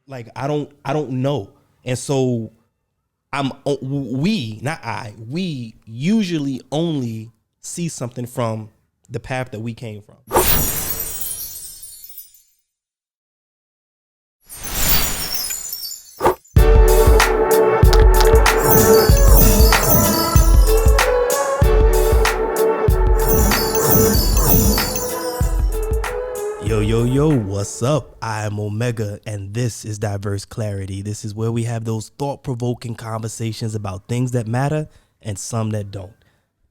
Like I don't know. And so we usually only see something from the path that we came from. Yo, what's up? I am Omega, and this is Diverse Clarity. This is where we have those thought-provoking conversations about things that matter and some that don't.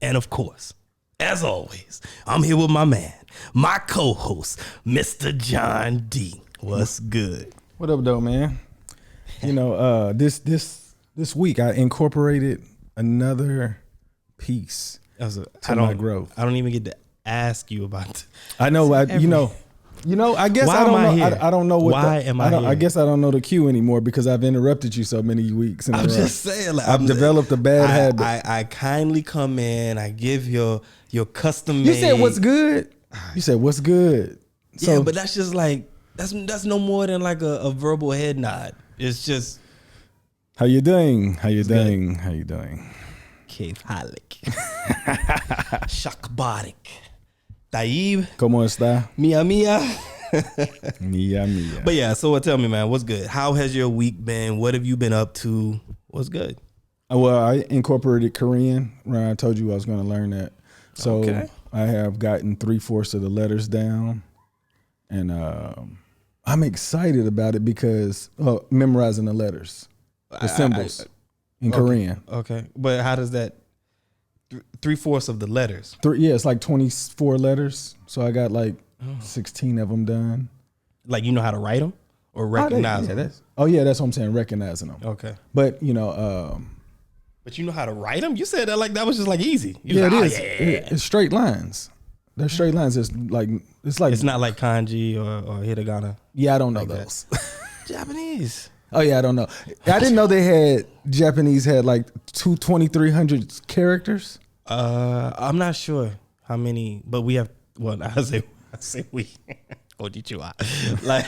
And of course, as always, I'm here with my man, my co-host, Mr. John D. What's good? What up, though, man? You know, this week I incorporated another piece to my growth. I don't even get to ask you about it. I know, I guess I don't know. I don't know what. Why am I here? I guess I don't know the cue anymore because I've interrupted you so many weeks. I'm just saying, like, I've developed a bad habit. I kindly come in. I give your custom made. You said what's good. You said what's good. Yeah, but that's just like that's no more than like a verbal head nod. It's just how you doing? How you doing? Good. How you doing? Cave Halik. Shakbarik. Taib. ¿Cómo está? Mia. Mia. But yeah, so tell me, man, what's good? How has your week been? What have you been up to? What's good? Well, I incorporated Korean. Right, I told you I was going to learn that. So okay. I have gotten 3/4 of the letters down. And I'm excited about it because memorizing the letters, the symbols in Korean. Okay. But how does that? 3/4 of the letters. It's like 24 letters. So I got like 16 of them done. Like you know how to write them or recognize them? That's what I'm saying, recognizing them. Okay. But you know. But you know how to write them? You said that like that was just like easy. Yeah, like, it is. It's straight lines. They're straight lines. It's not like kanji or hiragana. Yeah, I don't know like those. Japanese. Oh yeah, I don't know. I didn't know Japanese had like 2,300 characters. I'm not sure how many, but we have. Well, I say we. Konnichiwa. Like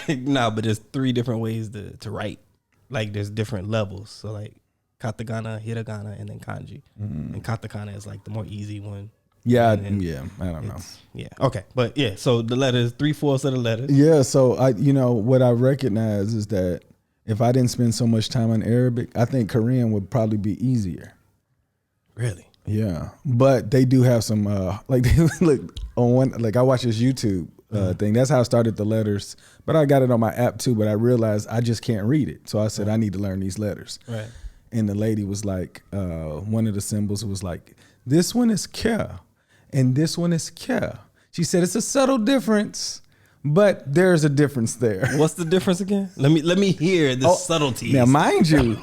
but there's 3 different ways to write. Like there's different levels. So like katakana, hiragana, and then kanji. And katakana is like the more easy one. Yeah, I don't know. Yeah, okay, but yeah. So the letters, 3/4 of the letters. Yeah. So what I recognize is that if I didn't spend so much time on Arabic, I think Korean would probably be easier. Really? Yeah, but they do have some like they look on one. Like I watch this YouTube thing. That's how I started the letters. But I got it on my app too. But I realized I just can't read it, so I said I need to learn these letters. Right. And the lady was like, one of the symbols was like, this one is kya, and this one is kya. She said it's a subtle difference. But there's a difference there. What's the difference again? Let me hear the subtleties. Now, mind you,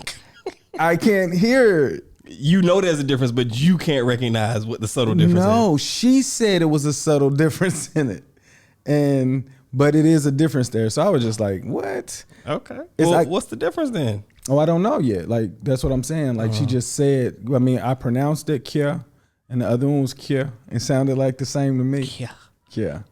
I can't hear. You know there's a difference, but you can't recognize what the subtle difference is. No, she said it was a subtle difference in it. But it is a difference there. So I was just like, what? Okay. Well, what's the difference then? Oh, I don't know yet. Like, that's what I'm saying. Like, she just said, I pronounced it kya, and the other one was kya. It sounded like the same to me. Kya.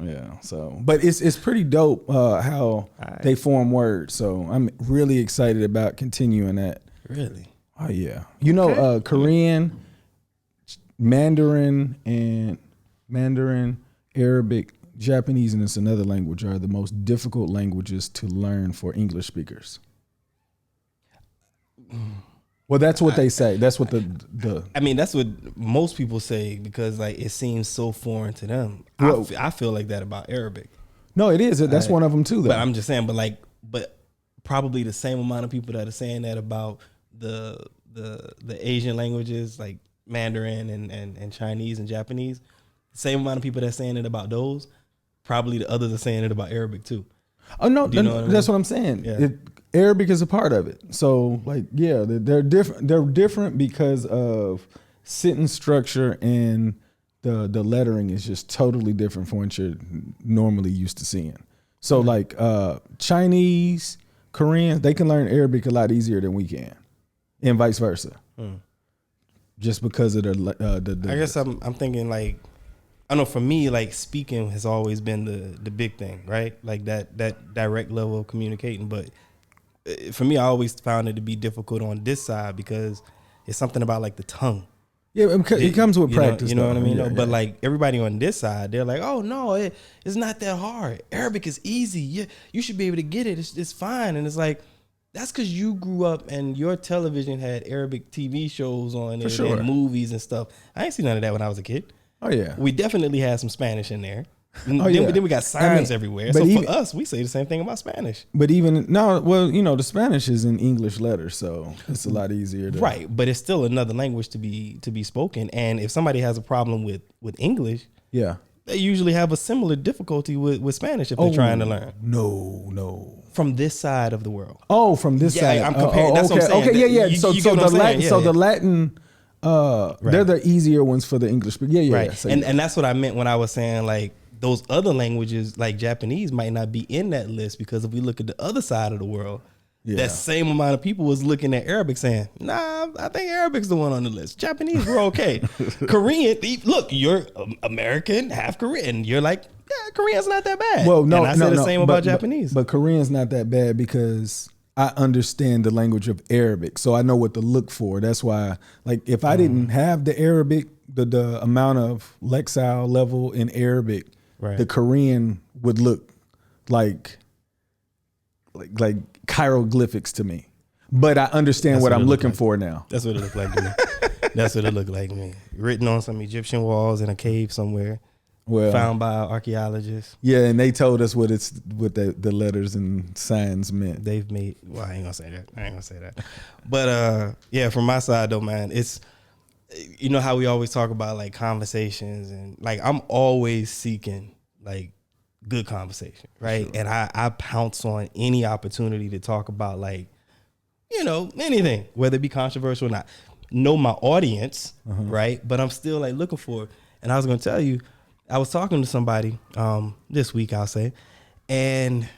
Yeah, so but it's pretty dope how they form words. So I'm really excited about continuing that. Really? Oh yeah. You know, Korean, Mandarin, Arabic, Japanese, and it's another language are the most difficult languages to learn for English speakers. Well, that's what they say. That's what the. I mean, that's what most people say because like it seems so foreign to them. Well, I feel like that about Arabic. No, it is. That's one of them too. Though. But I'm just saying. But probably the same amount of people that are saying that about the Asian languages like Mandarin and Chinese and Japanese. Same amount of people that's saying it about those. Probably the others are saying it about Arabic too. Oh no, that's what I'm saying. Yeah. Arabic is a part of it. So like, yeah, they're different. They're different because of sentence structure and the lettering is just totally different from what you're normally used to seeing. So like Chinese, Koreans, they can learn Arabic a lot easier than we can, and vice versa. Just because of the I guess I'm thinking like I know for me, like speaking has always been the big thing, right? Like that direct level of communicating. But for me, I always found it to be difficult on this side because it's something about like the tongue. Yeah, it comes with practice. You know what I mean? Yeah, But yeah. like everybody on this side, they're like, oh no, it's not that hard. Arabic is easy. You should be able to get it. It's fine. And it's like, that's because you grew up and your television had Arabic TV shows on it and movies and stuff. I ain't seen none of that when I was a kid. Oh yeah, we definitely had some Spanish in there. Oh yeah. Then we got signs everywhere. So for us, we say the same thing about Spanish. But even no, well, you know, the Spanish is in English letters, so it's a lot easier. Right, but it's still another language to be spoken. And if somebody has a problem with English, yeah, they usually have a similar difficulty with Spanish if they're trying to learn. No. From this side of the world. Oh, from this side. I'm comparing. That's what I'm saying. Okay, yeah. So the Latin, the Latin, right. They're the easier ones for the English. But yeah. Right. And that's what I meant when I was saying like those other languages like Japanese might not be in that list because if we look at the other side of the world, that same amount of people was looking at Arabic saying, nah, I think Arabic's the one on the list. Japanese, we're okay. Korean, look, you're American, half Korean. You're like, yeah, Korean's not that bad. Well, no, and I said the same about Japanese. But Korean's not that bad because I understand the language of Arabic, so I know what to look for. That's why, like, if I didn't have the Arabic, the amount of lexile level in Arabic, the Korean would look like hieroglyphics to me. But I understand what I'm looking for now. That's what it looked like to me. That's what it looked like to me. Written on some Egyptian walls in a cave somewhere. Well, found by archaeologists. Yeah, and they told us what the letters and signs meant. They've made. Well, I ain't gonna say that. But yeah, from my side though, man, it's, you know how we always talk about like conversations and like I'm always seeking like good conversation, right? Sure. And I pounce on any opportunity to talk about like, you know, anything, whether it be controversial or not. Know my audience, right? But I'm still like looking for it. And I was gonna tell you, I was talking to somebody this week, I'll say, and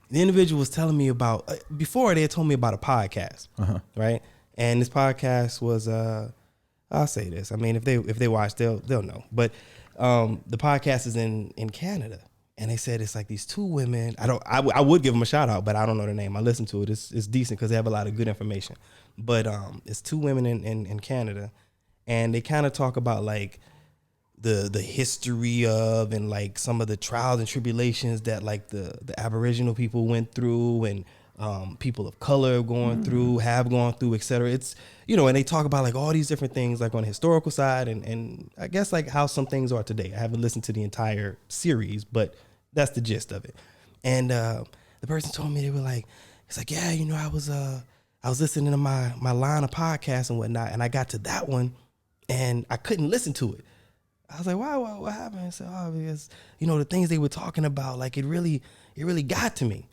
the individual was telling me about, before they had told me about a podcast, right? And this podcast was, I'll say this. I mean, if they watch, they'll know. But the podcast is in Canada, and they said it's like these two women. I would give them a shout out, but I don't know their name. I listened to it. It's decent because they have a lot of good information. But it's two women in Canada, and they kind of talk about like the history of and like some of the trials and tribulations that like the Aboriginal people went through and people of color have gone through, et cetera. It's, you know, and they talk about like all these different things like on the historical side and I guess like how some things are today. I haven't listened to the entire series, but that's the gist of it. And the person told me, they were like, it's like, yeah, you know, I was listening to my line of podcasts and whatnot, and I got to that one and I couldn't listen to it. I was like, why? What happened? I said, oh, because, you know, the things they were talking about, like it really got to me.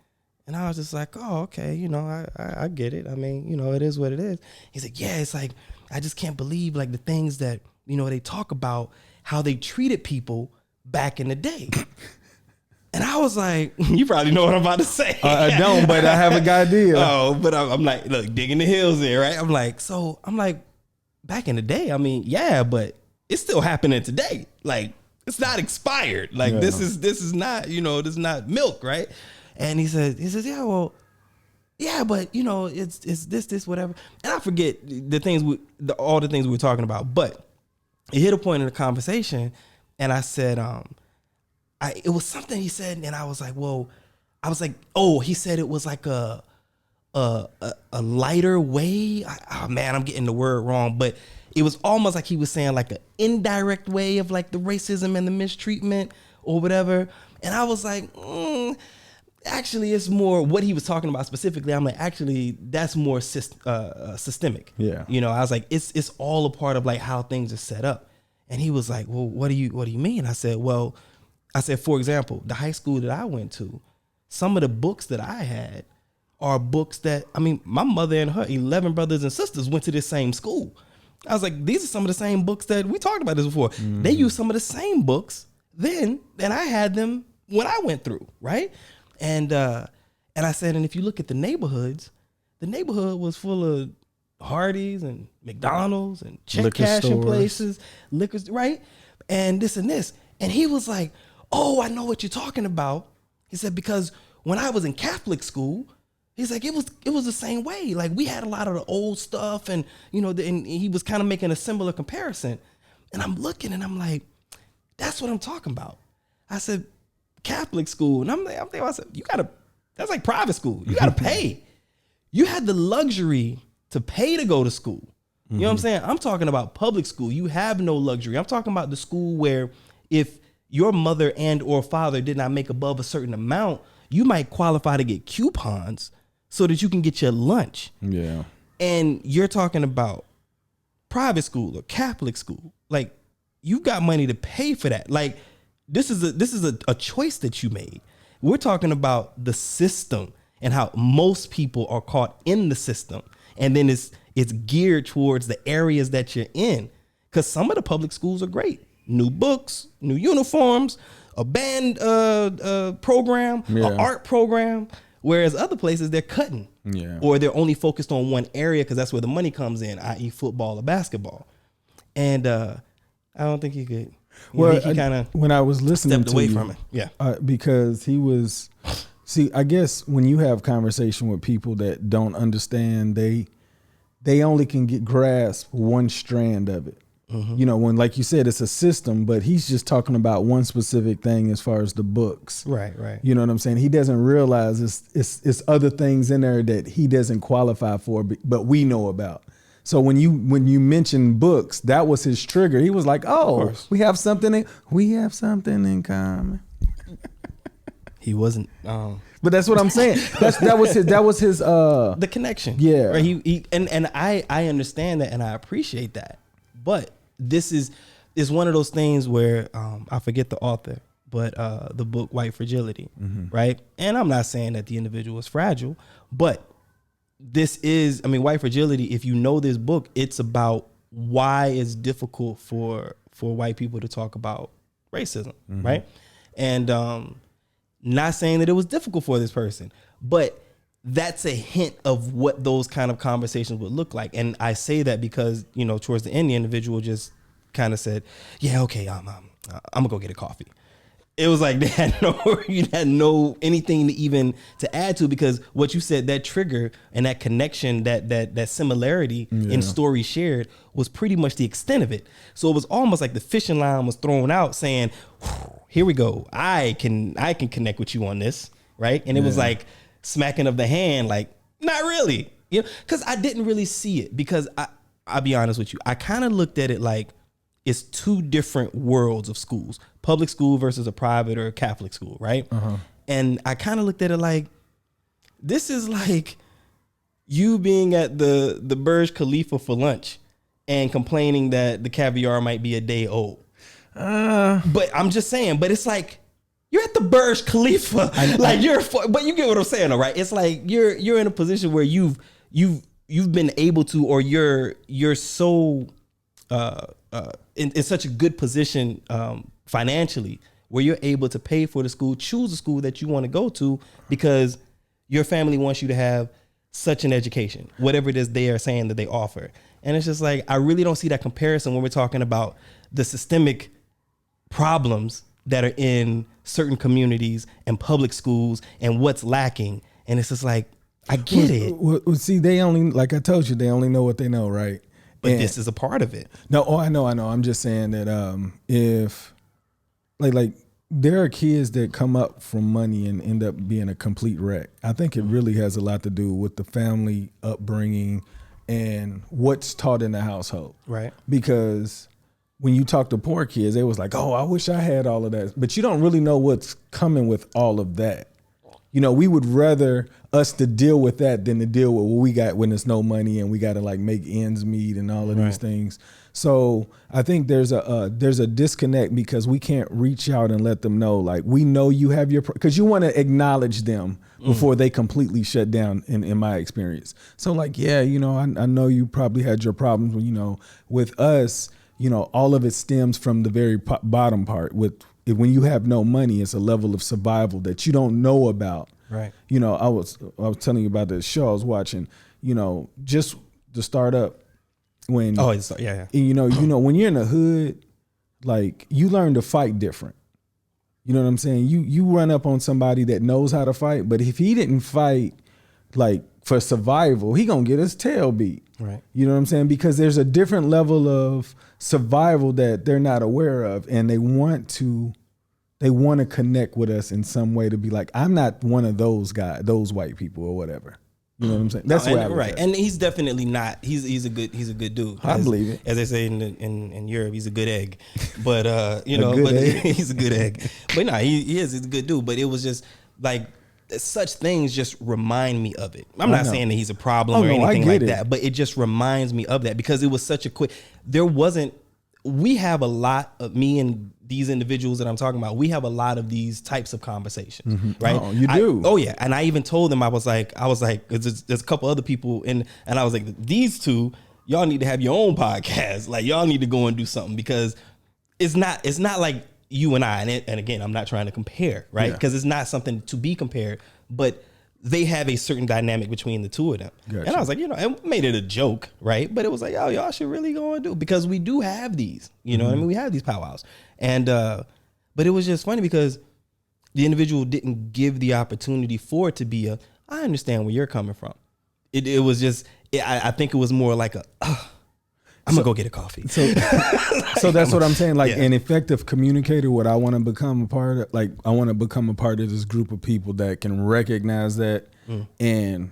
And I was just like, oh, okay, you know, I get it. I mean, you know, it is what it is. He's like, yeah, it's like, I just can't believe like the things that, you know, they talk about how they treated people back in the day. And I was like, you probably know what I'm about to say. I don't, but I have a good idea. Oh, but I'm like, look, digging the hills there, right? I'm like, back in the day, I mean, yeah, but it's still happening today. Like, it's not expired. Like, this is not, you know, this is not milk, right? And he says, yeah, well, yeah, but you know, it's this, whatever. And I forget all the things we were talking about. But it hit a point in the conversation, and I said, it was something he said, and I was like, oh, he said it was like a lighter way. Oh man, I'm getting the word wrong, but it was almost like he was saying like an indirect way of like the racism and the mistreatment or whatever. And I was like, actually, it's more what he was talking about specifically. I'm like, actually, that's more systemic. Yeah. You know, I was like, it's all a part of like how things are set up. And he was like, well, what do you mean? I said, for example, the high school that I went to, some of the books that I had are books that, I mean, my mother and her 11 brothers and sisters went to this same school. I was like, these are some of the same books that we talked about this before. They use some of the same books then than I had them when I went through, right? And I said, and if you look at the neighborhood was full of Hardee's and McDonald's and check cashing places, liquors, right? and this and this. And he was like, oh, I know what you're talking about. He said, because when I was in Catholic school, he's like, it was the same way. Like, we had a lot of the old stuff, and and he was kind of making a similar comparison. And I'm looking and I'm like, that's what I'm talking about. I said, Catholic school. And I'm thinking, I said, that's like private school. You gotta pay. You had the luxury to pay to go to school. You know what I'm saying? I'm talking about public school. You have no luxury. I'm talking about the school where if your mother and or father did not make above a certain amount, you might qualify to get coupons so that you can get your lunch. Yeah. And you're talking about private school or Catholic school. Like, you got money to pay for that. Like, this is a choice that you made. We're talking about the system and how most people are caught in the system. And then it's geared towards the areas that you're in. Because some of the public schools are great. New books, new uniforms, a band program, an art program. Whereas other places, they're cutting. Yeah. Or they're only focused on one area because that's where the money comes in, i.e. football or basketball. And I don't think he could. Well, he kind of when I was listening stepped to away you, from it. Yeah. Because he was, I guess when you have conversation with people that don't understand, they only can grasp one strand of it. When, like you said, it's a system, but he's just talking about one specific thing as far as the books. Right. You know what I'm saying? He doesn't realize it's other things in there that he doesn't qualify for, but we know about. So when you mentioned books, that was his trigger. He was like, "Oh, we have something in common." He wasn't. But that's what I'm saying. That was his the connection. Yeah. Right. He and I understand that and I appreciate that. But this is one of those things where I forget the author, but the book White Fragility, right? And I'm not saying that the individual is fragile, but this is, White Fragility, if you know this book, it's about why it's difficult for white people to talk about racism, right? And not saying that it was difficult for this person, but that's a hint of what those kind of conversations would look like. And I say that because, towards the end, the individual just kind of said, yeah, okay, I'm gonna go get a coffee. It was like you had no anything to add to, because what you said, that trigger and that connection, that similarity in story shared was pretty much the extent of it. So it was almost like the fishing line was thrown out saying, here we go. I can connect with you on this. Right. And it was like smacking of the hand, like, not really, because I didn't really see it, because I'll be honest with you. I kind of looked at it like it's two different worlds of schools, public school versus a private or a Catholic school. Right. And I kind of looked at it like, this is like you being at the Burj Khalifa for lunch and complaining that the caviar might be a day old. But I'm just saying, but it's like, you're at the Burj Khalifa, but you get what I'm saying, though, right? It's like you're in a position where you've been able to, or you're so in such a good position financially, where you're able to pay for the school, choose a school that you want to go to, because your family wants you to have such an education, whatever it is they are saying that they offer. And it's just like, I really don't see that comparison when we're talking about the systemic problems that are in certain communities and public schools and what's lacking. And it's just like, I get it. Well, see, they only, like I told you, they only know what they know, right? But this is a part of it. No, I know. I'm just saying that if like there are kids that come up from money and end up being a complete wreck. I think it really has a lot to do with the family upbringing and what's taught in the household. Right. Because when you talk to poor kids, they was like, oh, I wish I had all of that. But you don't really know what's coming with all of that. We would rather us to deal with that than to deal with what we got when there's no money and we got to like make ends meet and all of these things. So I think there's a disconnect, because we can't reach out and let them know, like, we know you have because you want to acknowledge them before they completely shut down, in my experience. So like, I know you probably had your problems, with us. All of it stems from the very bottom part. When you have no money, it's a level of survival that you don't know about. Right. I was telling you about the show I was watching. Just to start up when. Oh, yeah. When you're in the hood, like you learn to fight different. You know what I'm saying? You run up on somebody that knows how to fight, but if he didn't fight like for survival, he gonna get his tail beat. Right. You know what I'm saying? Because there's a different level of survival that they're not aware of, and they want to connect with us in some way to be like, I'm not one of those guys, those white people or whatever. You know what I'm saying? That's right. And he's definitely not. He's a good dude. I believe it. As they say in Europe, he's a good egg. But you know, egg. He's a good egg. But no, he's a good dude. But it was just like such things just remind me of it. I'm not saying that he's a problem or anything like that, but it just reminds me of that because it was such a quick. We have a lot of me and these individuals that I'm talking about. We have a lot of these types of conversations, right? Oh, you do. Oh yeah, and I even told them I was like, there's a couple other people, and I was like, these two, y'all need to have your own podcast. Like y'all need to go and do something because it's not like you and I. And again, I'm not trying to compare, right? Because it's not something to be compared, but they have a certain dynamic between the two of them. Gotcha. And I was like, I made it a joke, right? But it was like, oh, y'all should really go and do it because we do have these, you know what I mean? We have these powwows. And, but it was just funny because the individual didn't give the opportunity for it to be I understand where you're coming from. It was just, I think it was more like I'm gonna go get a coffee. So that's what I'm saying. Like an effective communicator, what I want to become a part of, like I want to become a part of this group of people that can recognize that and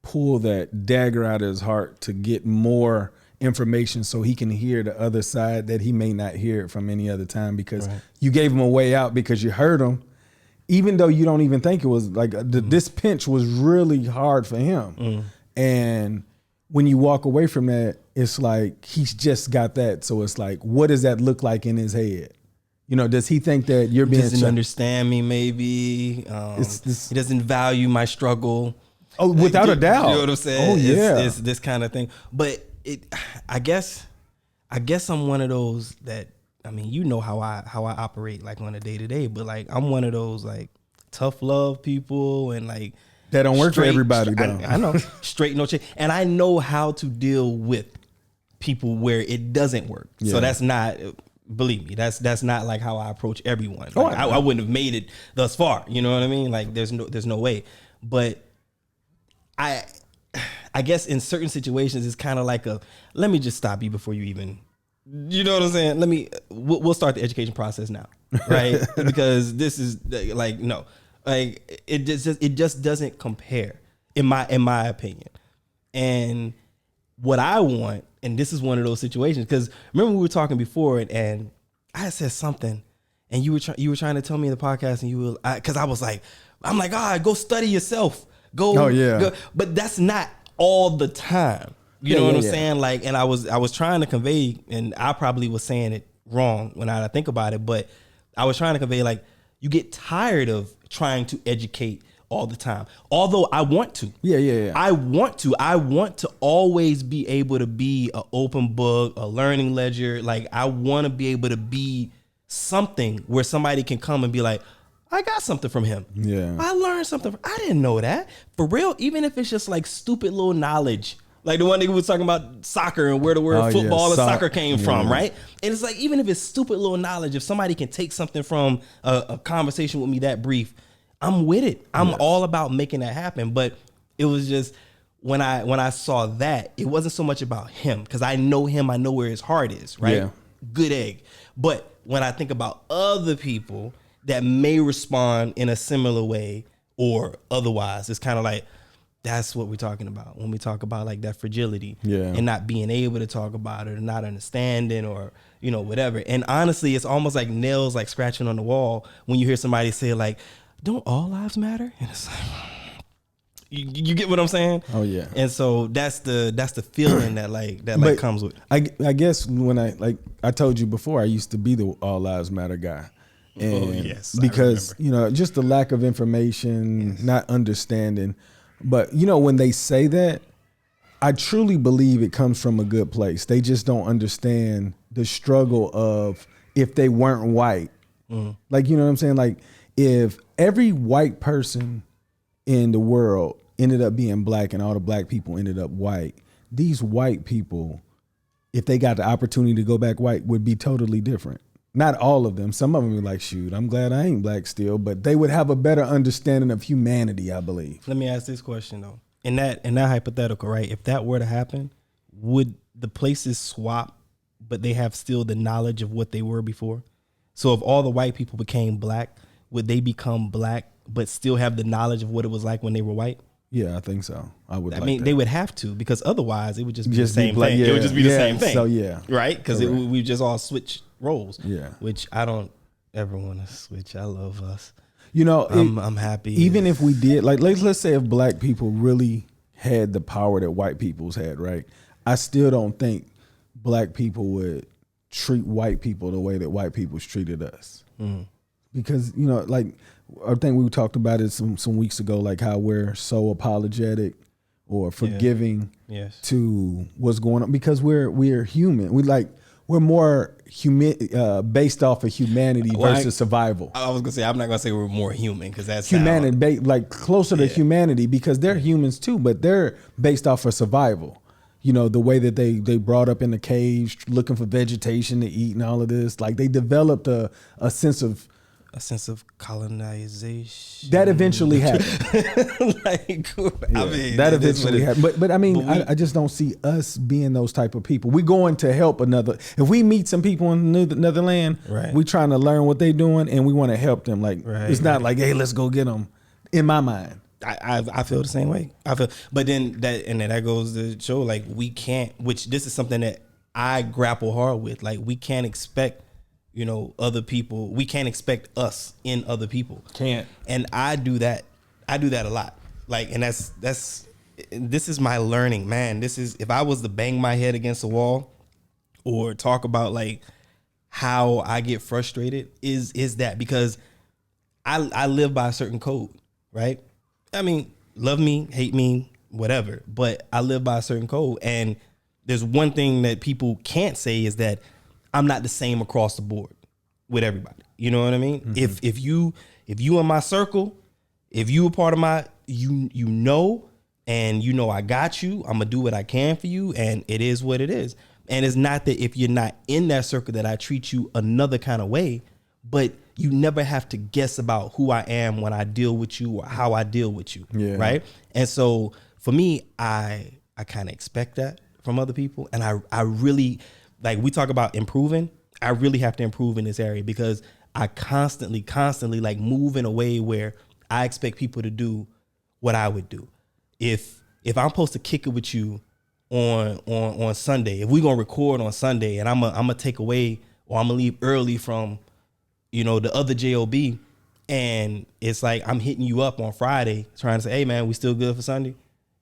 pull that dagger out of his heart to get more information so he can hear the other side that he may not hear it from any other time because you gave him a way out because you heard him, even though you don't even think it was like this pinch was really hard for him. And when you walk away from that, it's like he's just got that. So it's like, what does that look like in his head? You know, does he think that you're being... He doesn't understand me, maybe. He doesn't value my struggle. Oh, without a doubt. You know what I'm saying? Oh, yeah. It's this kind of thing. But I guess I'm one of those that, I mean, you know how I operate like on a day-to-day, but like I'm one of those like tough love people and like... That don't work for everybody, though. I know. Straight, no change. And I know how to deal with people where it doesn't work. Yeah. So that's not, believe me, that's not like how I approach everyone. Like, I wouldn't have made it thus far. You know what I mean? Like there's no way. But I guess in certain situations, it's kind of like let me just stop you before you even, you know what I'm saying? We'll start the education process now, right? Because this is like, no. Like it just doesn't compare in my opinion. And what I want, and this is one of those situations, because remember we were talking before and I said something and you were trying to tell me in the podcast and you were, because I was like, I'm like, go study yourself. Go. But that's not all the time. You know what I'm saying? Like, and I was trying to convey, and I probably was saying it wrong when I think about it, but I was trying to convey like, you get tired of trying to educate all the time. Although I want to. Yeah. I want to always be able to be an open book, a learning ledger. Like I want to be able to be something where somebody can come and be like, I got something from him. Yeah. I learned something. I didn't know that. For real, even if it's just like stupid little knowledge. Like the one nigga was talking about soccer and where the word football and soccer came from, right? And it's like, even if it's stupid little knowledge, if somebody can take something from a conversation with me that brief, I'm with it. I'm all about making that happen. But it was just, when I saw that, it wasn't so much about him, because I know him, I know where his heart is, right? Yeah. Good egg. But when I think about other people that may respond in a similar way or otherwise, it's kind of like, that's what we're talking about when we talk about like that fragility and not being able to talk about it or not understanding or, you know, whatever. And honestly, it's almost like nails like scratching on the wall when you hear somebody say like, don't all lives matter? And it's like, you get what I'm saying? Oh yeah. And so that's the feeling that comes with it. I guess when I told you before, I used to be the all lives matter guy. And because, you know, just the lack of information, not understanding. But, you know, when they say that, I truly believe it comes from a good place. They just don't understand the struggle of if they weren't white. Like, you know what I'm saying? Like, if every white person in the world ended up being black and all the black people ended up white, these white people, if they got the opportunity to go back white, would be totally different. not all of them. Some of them be like, shoot, I'm glad I ain't black still, but they would have a better understanding of humanity, I believe. Let me ask this question though. In that hypothetical, right? If that were to happen, would the places swap, but they have still the knowledge of what they were before? So if all the white people became black, would they become black but still have the knowledge of what it was like when they were white? Yeah, I think so. I mean, that. they would have to, because otherwise it would just be Just the be same black, thing. yeah, It would just be the same thing. So yeah, right? Because we just all switch roles. Yeah, which I don't ever want to switch. I love us. You know, I'm happy. Even if we did, like, let's say if black people really had the power that white people's had, right? I still don't think black people would treat white people the way that white people's treated us. Because, you know, like, I think we talked about it some weeks ago, like how we're so apologetic or forgiving to what's going on, because we're human. We're more based off of humanity versus survival. I was gonna say, I'm not gonna say we're more human, because that's humanity, like closer to humanity, because they're humans too, but they're based off of survival. You know, the way that they brought up in the caves, looking for vegetation to eat and all of this, like they developed a sense of colonization that eventually happened. I mean, that eventually happened. But I mean, I just don't see us being those type of people. We're going to help another. If we meet some people in another land, we trying to learn what they doing and we want to help them. Like, it's not like, hey, let's go get them. In my mind, I feel the same way. But then that goes to show, like, we can't. Which this is something that I grapple hard with. Like, we can't expect, you know, other people. We can't expect us in other people. Can't. And I do that a lot. Like, and this is my learning, man. This is, if I was to bang my head against a wall or talk about like how I get frustrated, is that because I live by a certain code, right? I mean, love me, hate me, whatever, but I live by a certain code. And there's one thing that people can't say is that I'm not the same across the board with everybody. You know what I mean? Mm-hmm. If you in my circle, if you a part of my, you know, and you know I got you, I'm gonna do what I can for you, and it is what it is. And it's not that if you're not in that circle that I treat you another kind of way, but you never have to guess about who I am when I deal with you or how I deal with you, right? And so for me, I kind of expect that from other people, and I really, like, we talk about improving. I really have to improve in this area, because I constantly like move in a way where I expect people to do what I would do. If I'm supposed to kick it with you on Sunday, if we're gonna record on Sunday and I'm gonna take away, or I'm gonna leave early from, you know, the other job, and it's like I'm hitting you up on Friday trying to say, hey man, we still good for Sunday?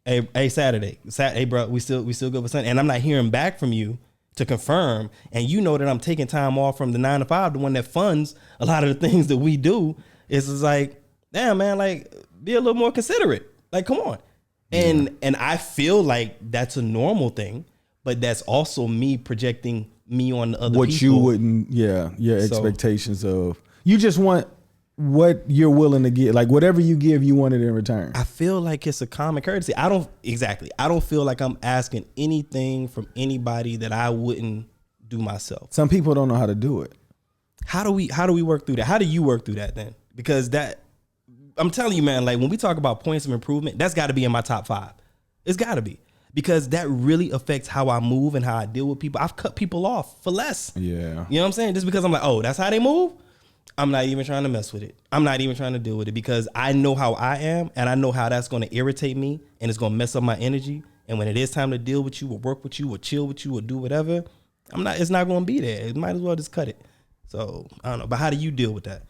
Hey Saturday, hey bro, we still good for Sunday? And I'm not hearing back from you to confirm, and you know that I'm taking time off from the 9 to 5, the one that funds a lot of the things that we do. It's just like, damn man, like, be a little more considerate. Like, come on. And I feel like that's a normal thing, but that's also me projecting me on the other people. What you wouldn't, your expectations of, you just want what you're willing to give. Like, whatever you give, you want it in return. I feel like it's a common courtesy. I don't feel like I'm asking anything from anybody that I wouldn't do myself. Some people don't know how to do it. How do we work through that? How do you work through that then? Because that, I'm telling you, man, like, when we talk about points of improvement, that's got to be in my top 5. It's got to be, because that really affects how I move and how I deal with people. I've cut people off for less. Yeah. You know what I'm saying? Just because I'm like, oh, that's how they move? I'm not even trying to mess with it. I'm not even trying to deal with it, because I know how I am, and I know how that's going to irritate me, and it's going to mess up my energy. And when it is time to deal with you or work with you or chill with you or do whatever, it's not going to be there. It might as well just cut it. So I don't know. But how do you deal with that?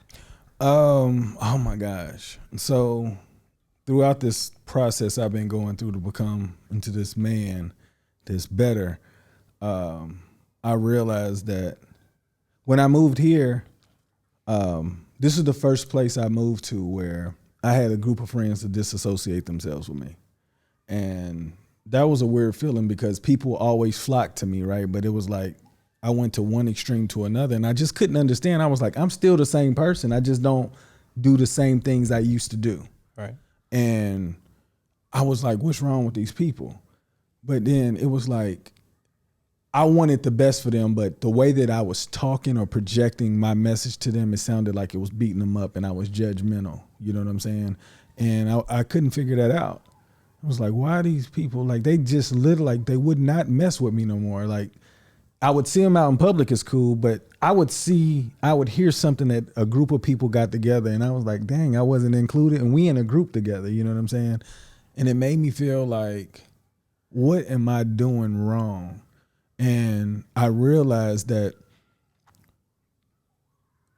Oh my gosh. So throughout this process I've been going through to become into this man that's better, I realized that when I moved here, this is the first place I moved to where I had a group of friends to disassociate themselves with me. And that was a weird feeling, because people always flocked to me, right? But it was like I went to one extreme to another, and I just couldn't understand. I was like, I'm still the same person. I just don't do the same things I used to do. Right. And I was like, what's wrong with these people? But then it was like, I wanted the best for them, but the way that I was talking or projecting my message to them, it sounded like it was beating them up and I was judgmental. You know what I'm saying? And I couldn't figure that out. I was like, why are these people, like, they just literally, like, they would not mess with me no more. Like, I would see them out in public is cool, but I would hear something that a group of people got together and I was like, dang, I wasn't included and we in a group together, you know what I'm saying? And it made me feel like, what am I doing wrong? And I realized that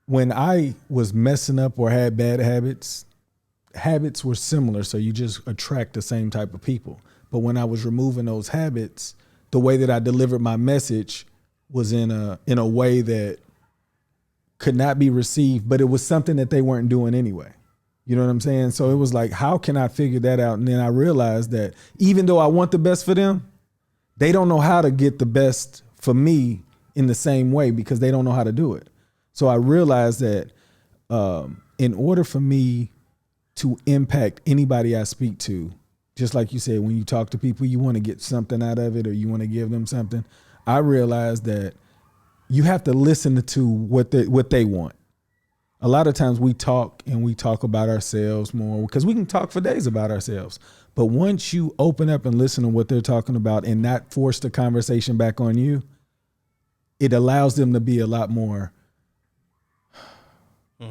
when I was messing up or had bad habits were similar. So you just attract the same type of people. But when I was removing those habits, the way that I delivered my message was in a way that could not be received, but it was something that they weren't doing anyway. You know what I'm saying? So it was like, how can I figure that out? And then I realized that even though I want the best for them, they don't know how to get the best for me in the same way because they don't know how to do it. So I realized that in order for me to impact anybody I speak to, just like you said, when you talk to people, you want to get something out of it or you want to give them something. I realized that you have to listen to what they want. A lot of times we talk about ourselves more because we can talk for days about ourselves. But once you open up and listen to what they're talking about and not force the conversation back on you, it allows them to be a lot more,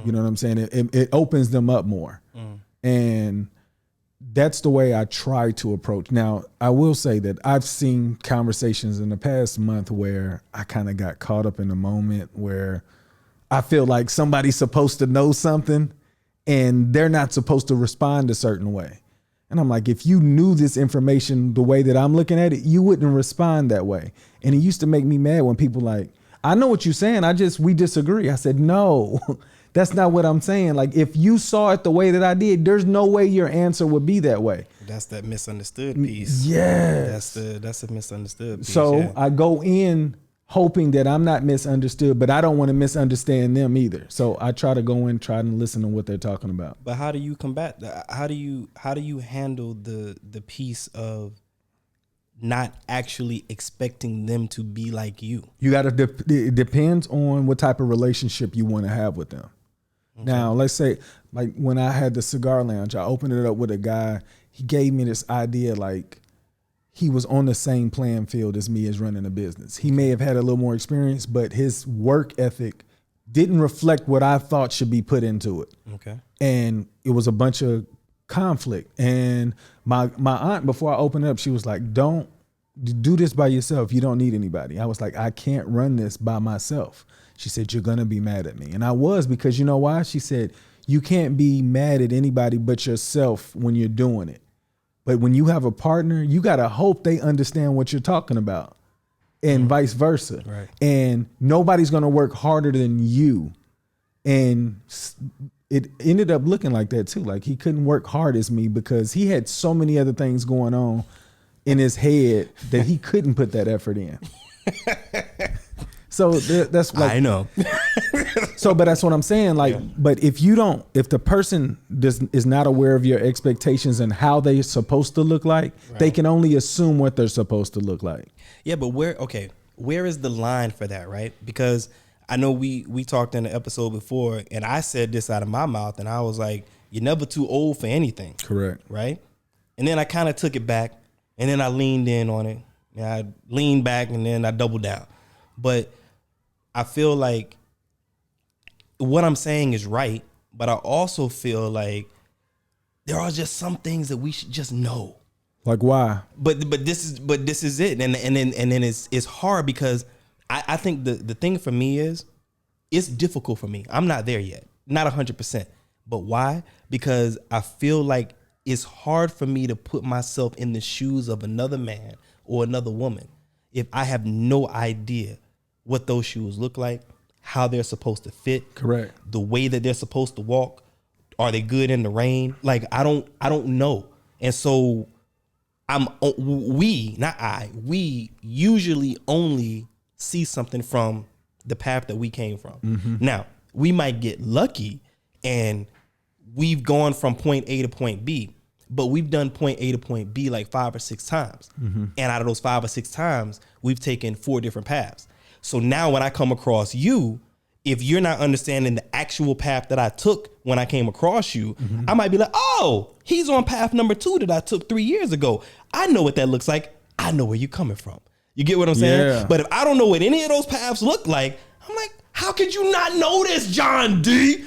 you know what I'm saying? It opens them up more. And that's the way I try to approach. Now, I will say that I've seen conversations in the past month where I kind of got caught up in the moment where I feel like somebody's supposed to know something and they're not supposed to respond a certain way. And I'm like, if you knew this information the way that I'm looking at it, you wouldn't respond that way. And it used to make me mad when people like, I know what you're saying. We disagree. I said, no, that's not what I'm saying. Like, if you saw it the way that I did, there's no way your answer would be that way. That's that misunderstood piece. Yeah. That's a misunderstood piece. So yeah. I go in hoping that I'm not misunderstood, but I don't want to misunderstand them either. So I try to go in, try and listen to what they're talking about. But how do you combat that? How do you handle the piece of not actually expecting them to be like you? You got to, it depends on what type of relationship you want to have with them. Okay. Now, let's say like when I had the cigar lounge, I opened it up with a guy. He gave me this idea like he was on the same playing field as me as running a business. He may have had a little more experience, but his work ethic didn't reflect what I thought should be put into it. Okay. And it was a bunch of conflict. And my aunt, before I opened it up, she was like, don't do this by yourself. You don't need anybody. I was like, I can't run this by myself. She said, you're going to be mad at me. And I was, because you know why? She said, you can't be mad at anybody but yourself when you're doing it. But when you have a partner, you got to hope they understand what you're talking about and vice versa. Right. And nobody's going to work harder than you. And it ended up looking like that too. Like he couldn't work hard as me because he had so many other things going on in his head that he couldn't put that effort in. So that's like, I know. So, but that's what I'm saying. Like, yeah. But if the person is not aware of your expectations and how they're supposed to look like, right, they can only assume what they're supposed to look like. Yeah, but where is the line for that, right? Because I know we talked in the episode before and I said this out of my mouth and I was like, you're never too old for anything. Correct. Right? And then I kind of took it back and then I leaned in on it. And I leaned back and then I doubled down. But I feel like what I'm saying is right, but I also feel like there are just some things that we should just know. Like why? But this is it, and then it's hard because I think the thing for me is it's difficult for me. I'm not there yet, not 100%. But why? Because I feel like it's hard for me to put myself in the shoes of another man or another woman if I have no idea what those shoes look like, how they're supposed to fit. Correct. The way that they're supposed to walk. Are they good in the rain? Like, I don't know. And so we usually only see something from the path that we came from. Mm-hmm. Now, we might get lucky and we've gone from point A to point B, but we've done point A to point B like 5 or 6 times. And out of those 5 or 6 times, we've taken 4 different paths. So now when I come across you, if you're not understanding the actual path that I took when I came across you, I might be like, oh, he's on path number 2 that I took 3 years ago. I know what that looks like. I know where you're coming from. You get what I'm saying? Yeah. But if I don't know what any of those paths look like, I'm like, how could you not know this, John D?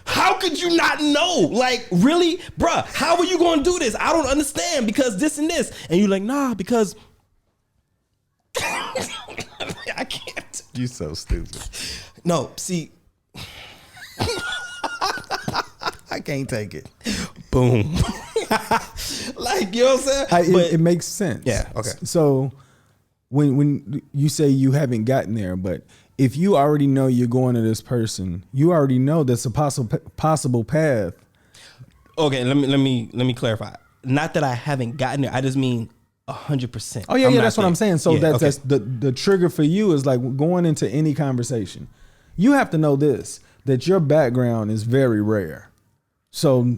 How could you not know? Like, really? Bruh, how are you going to do this? I don't understand because this and this. And you're like, nah, because I can't. You so stupid. No, see. I can't take it. Boom. Like, you know what I'm saying? It makes sense. Yeah, okay. So when you say you haven't gotten there, but if you already know you're going to this person, you already know that's a possible path. Okay, let me clarify. Not that I haven't gotten there. I just mean 100%. Oh yeah, I'm yeah. not That's what there. I'm saying. So Yeah, that's the trigger for you is like going into any conversation. You have to know this, that your background is very rare. So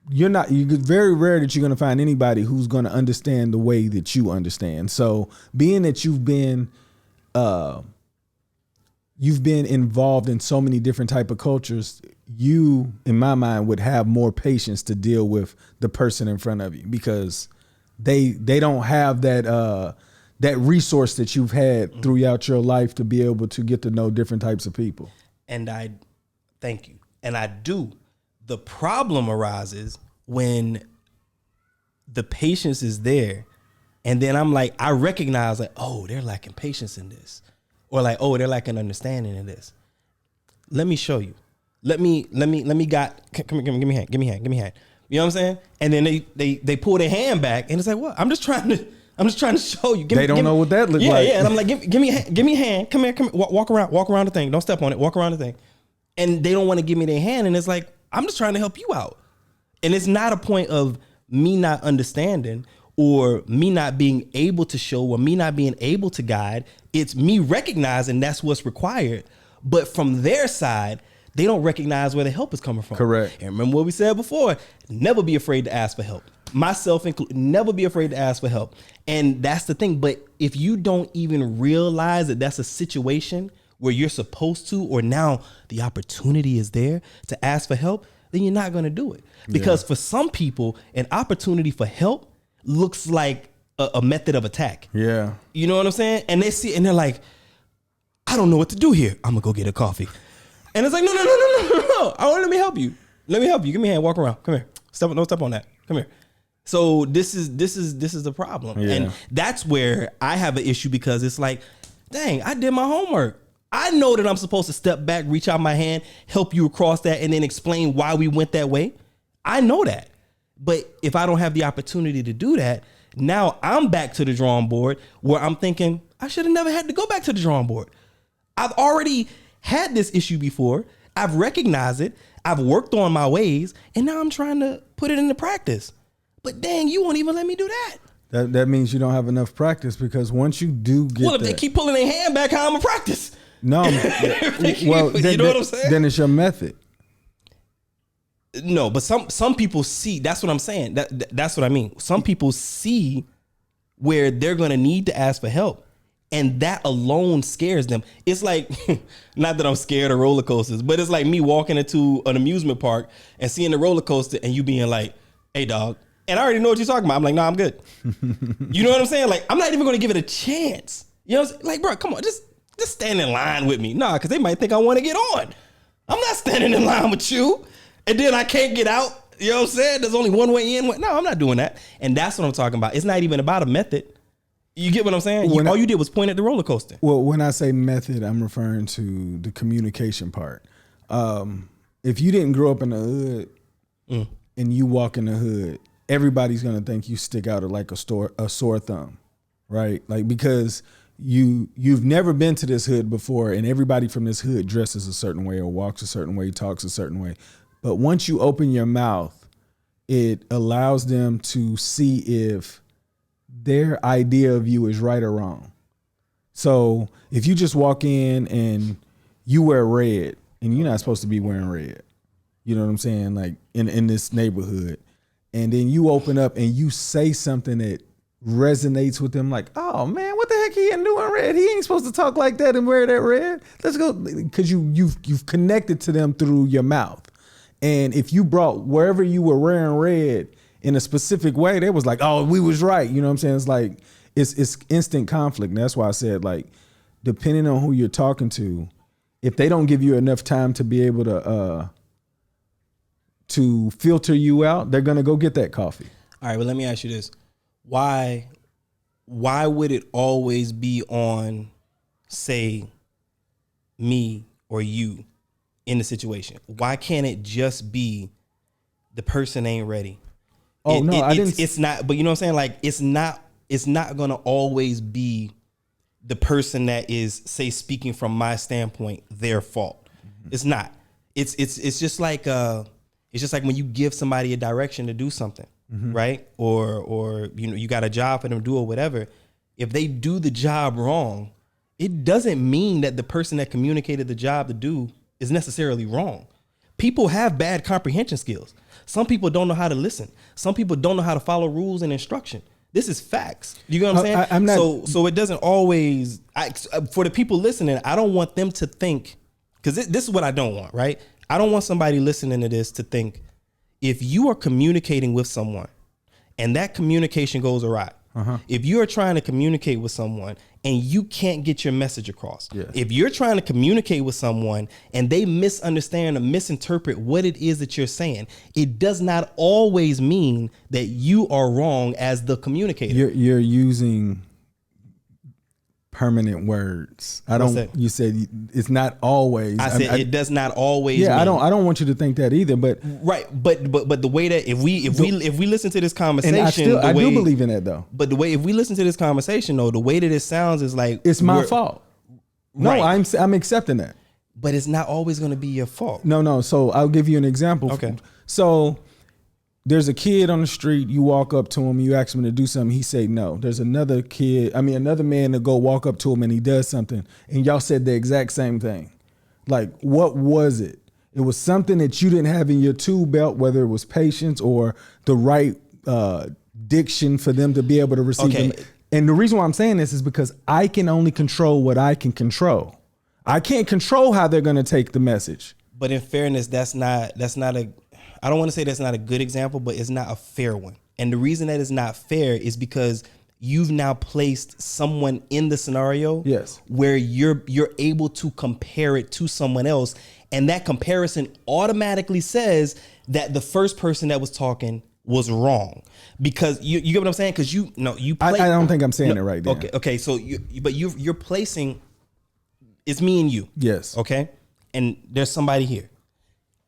you're very rare that you're going to find anybody who's going to understand the way that you understand. So being that you've been involved in so many different type of cultures, you, in my mind, would have more patience to deal with the person in front of you because they don't have that resource that you've had throughout your life to be able to get to know different types of people. And I thank you. And I do. The problem arises when the patience is there. And then I'm like, I recognize like, oh, they're lacking patience in this. Or like, oh, they're lacking understanding in this. Let me show you. Let me come here, give me a hand. You know what I'm saying? And then they pull their hand back and it's like, what? I'm just trying to show you. They don't know what that looks like. Yeah. And I'm like, give me a hand. Come here. Walk around the thing. Don't step on it. Walk around the thing. And they don't want to give me their hand. And it's like, I'm just trying to help you out. And it's not a point of me not understanding or me not being able to show or me not being able to guide. It's me recognizing that's what's required. But from their side, they don't recognize where the help is coming from. Correct. And remember what we said before, never be afraid to ask for help. Myself included, never be afraid to ask for help. And that's the thing. But if you don't even realize that that's a situation where you're supposed to, or now the opportunity is there to ask for help, then you're not going to do it. Because for some people, an opportunity for help looks like a method of attack. Yeah. You know what I'm saying? And they see it and they're like, I don't know what to do here. I'm going to go get a coffee. And it's like, no. Let me help you. Give me a hand. Walk around. Come here. Don't step on that. Come here. So this is the problem. Yeah. And that's where I have an issue because it's like, dang, I did my homework. I know that I'm supposed to step back, reach out my hand, help you across that, and then explain why we went that way. I know that. But if I don't have the opportunity to do that, now I'm back to the drawing board where I'm thinking, I should have never had to go back to the drawing board. I've already had this issue before. I've recognized it. I've worked on my ways, and now I'm trying to put it into practice. But dang, you won't even let me do that. That means you don't have enough practice because once you do get Well, if they keep pulling their hand back, how I'm gonna practice? No. Well, you know what I'm saying? Then it's your method. No, but some people see. That's what I'm saying. That's what I mean. Some people see where they're gonna need to ask for help, and that alone scares them. It's like, not that I'm scared of roller coasters, but it's like me walking into an amusement park and seeing the roller coaster, and you being like, "Hey, dog," and I already know what you're talking about. I'm like, "No, I'm good." You know what I'm saying? Like, I'm not even gonna give it a chance. You know what I'm saying? Like, bro, come on, just stand in line with me. Nah, because they might think I want to get on. I'm not standing in line with you. And then I can't get out. You know what I'm saying? There's only one way in. No, I'm not doing that. And that's what I'm talking about. It's not even about a method. You get what I'm saying? All you did was point at the roller coaster. Well, when I say method, I'm referring to the communication part. If you didn't grow up in the hood and you walk in the hood, everybody's going to think you stick out like a sore thumb, right? Like, because you've never been to this hood before, and everybody from this hood dresses a certain way or walks a certain way, talks a certain way. But once you open your mouth, it allows them to see if their idea of you is right or wrong. So if you just walk in and you wear red, and you're not supposed to be wearing red, you know what I'm saying? Like in this neighborhood, and then you open up and you say something that resonates with them, like, oh man, what the heck he ain't doing red? He ain't supposed to talk like that and wear that red. Let's go, because you've connected to them through your mouth. And if you brought wherever you were wearing red in a specific way, they was like, oh, we was right. You know what I'm saying? It's like it's instant conflict. And that's why I said, like, depending on who you're talking to, if they don't give you enough time to be able to filter you out, they're gonna go get that coffee. All right, well, let me ask you this. Why would it always be on, say, me or you in the situation? Why can't it just be the person ain't ready? Oh, no, I didn't. It's not, but you know what I'm saying? Like, it's not going to always be the person that is, say, speaking from my standpoint, their fault. Mm-hmm. It's not. It's just like when you give somebody a direction to do something, mm-hmm. right? Or you got a job for them to do or whatever. If they do the job wrong, it doesn't mean that the person that communicated the job to do is necessarily wrong. People have bad comprehension skills. Some people don't know how to listen. Some people don't know how to follow rules and instruction. This is facts. You know what I'm saying? I'm not, so it doesn't always, for the people listening, I don't want them to think, because this is what I don't want, right? I don't want somebody listening to this to think, if you are communicating with someone and that communication goes awry, if you are trying to communicate with someone and you can't get your message across, yes. If you're trying to communicate with someone and they misunderstand or misinterpret what it is that you're saying, it does not always mean that you are wrong as the communicator. You're using permanent words. You said it's not always. I said it does not always. Yeah, mean. I don't want you to think that either. But right, but the way that if we listen to this conversation, and I do believe in that though. But the way if we listen to this conversation though, the way that it sounds is like it's my fault. No, right. I'm accepting that. But it's not always going to be your fault. No. So I'll give you an example. Okay. So there's a kid on the street, you walk up to him, you ask him to do something, he say no. There's another man to go walk up to him and he does something, and y'all said the exact same thing. Like, what was it? It was something that you didn't have in your tool belt, whether it was patience or the right diction for them to be able to receive them. And the reason why I'm saying this is because I can only control what I can control. I can't control how they're going to take the message. But in fairness, that's not I don't want to say that's not a good example, but it's not a fair one. And the reason that it's not fair is because you've now placed someone in the scenario, yes, where you're able to compare it to someone else. And that comparison automatically says that the first person that was talking was wrong, because you get what I'm saying? Because I don't think I'm saying it right there. Okay. So you're placing, it's me and you. Yes. Okay. And there's somebody here.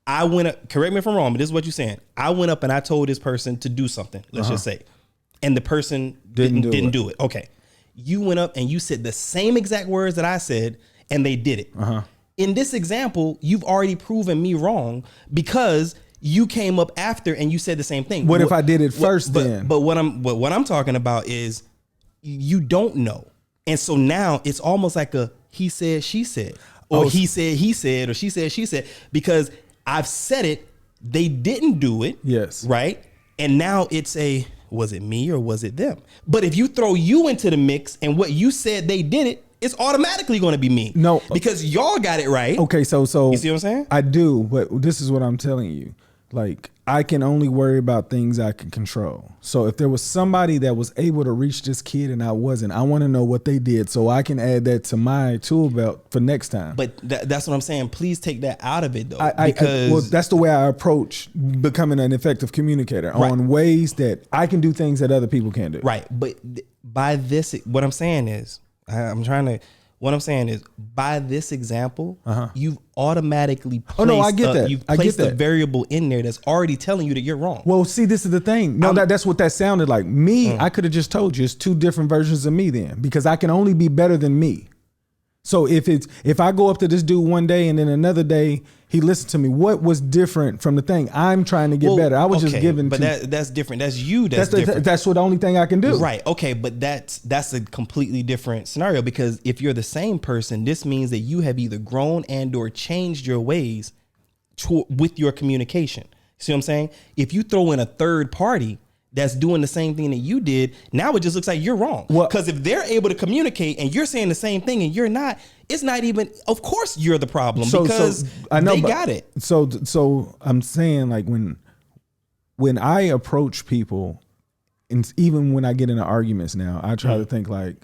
I went up, correct me if I'm wrong, but this is what you're saying. I went up and I told this person to do something, let's just say, and the person didn't do it. Okay. You went up and you said the same exact words that I said, and they did it. In this example, you've already proven me wrong because you came up after and you said the same thing. What if I did it first then? But what I'm talking about is you don't know. And so now it's almost like a he said, she said, or he said, or she said, she said, because I've said it, they didn't do it. Yes. Right? And now it's was it me or was it them? But if you throw you into the mix and what you said they did it, it's automatically going to be me. No. Because y'all got it right. Okay, so you see what I'm saying? I do, but this is what I'm telling you. Like, I can only worry about things I can control. So if there was somebody that was able to reach this kid and I wasn't, I want to know what they did so I can add that to my tool belt for next time. But that's what I'm saying. Please take that out of it, though. Well, that's the way I approach becoming an effective communicator, on ways that I can do things that other people can't do. Right. But by this, what I'm saying is, by this example, you've automatically placed, you've placed a variable in there that's already telling you that you're wrong. Well, see, this is the thing. No, that's what that sounded like. Me, I could have just told you it's two different versions of me then, because I can only be better than me. So if I go up to this dude one day and then another day he listened to me, what was different from the thing? I'm trying to get better. I was just giving. But that's different. That's you. That's different. That's what the only thing I can do. Right. Okay. But that's a completely different scenario, because if you're the same person, this means that you have either grown and or changed your ways with your communication. See what I'm saying? If you throw in a third party that's doing the same thing that you did, now it just looks like you're wrong. Because if they're able to communicate and you're saying the same thing and you're not, it's not even, of course you're the problem because I know, they got it. So I'm saying, like, when I approach people, and even when I get into arguments now, I try to think like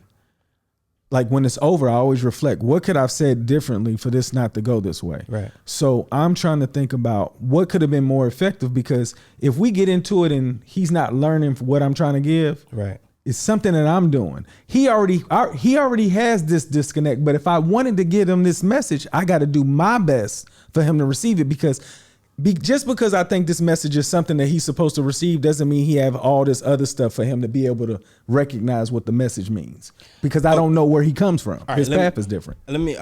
when it's over, I always reflect, what could I have said differently for this not to go this way? Right. So I'm trying to think about what could have been more effective, because if we get into it and he's not learning what I'm trying to give, right, it's something that I'm doing. He already has this disconnect, but if I wanted to give him this message, I got to do my best for him to receive it, because just because I think this message is something that he's supposed to receive doesn't mean he have all this other stuff for him to be able to recognize what the message means, because I don't know where he comes from. His path is different. Let me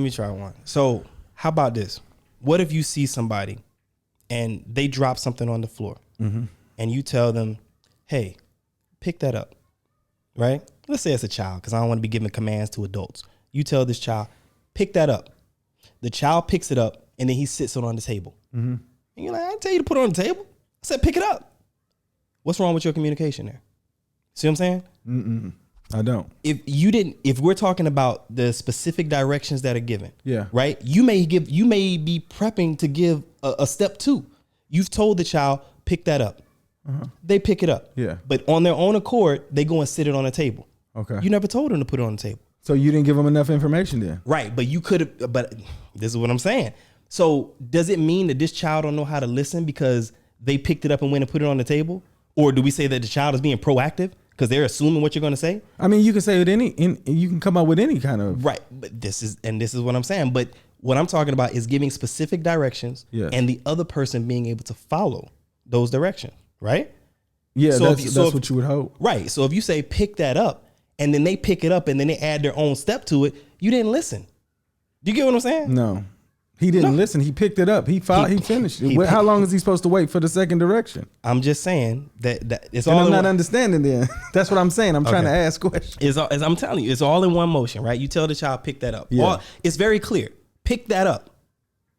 try one. So how about this? What if you see somebody and they drop something on the floor, and you tell them, hey, pick that up, right? Let's say it's a child, because I don't want to be giving commands to adults. You tell this child, pick that up. The child picks it up, and then he sits it on the table. And you're like, I didn't tell you to put it on the table. I said, pick it up. What's wrong with your communication there? See what I'm saying? I don't. If we're talking about the specific directions that are given, right? You may be prepping to give a step 2. You've told the child, pick that up. They pick it up. Yeah. But on their own accord, they go and sit it on the table. Okay. You never told them to put it on the table. So you didn't give them enough information then? Right. But you could have, but this is what I'm saying. So does it mean that this child don't know how to listen because they picked it up and went and put it on the table? Or do we say that the child is being proactive because they're assuming what you're going to say? I mean, you can say it you can come up with any kind of. Right. But this is what I'm saying. But what I'm talking about is giving specific directions and the other person being able to follow those directions. Right. Yeah. So that's what you would hope. Right. So if you say pick that up and then they pick it up and then they add their own step to it, you didn't listen. Do you get what I'm saying? No. He didn't listen. He picked it up. He finished it. How long is he supposed to wait for the second direction? I'm just saying that it's all. I'm not understanding then. That's what I'm saying. I'm trying to ask questions. As I'm telling you, it's all in one motion, right? You tell the child, pick that up. Yeah. It's very clear. Pick that up.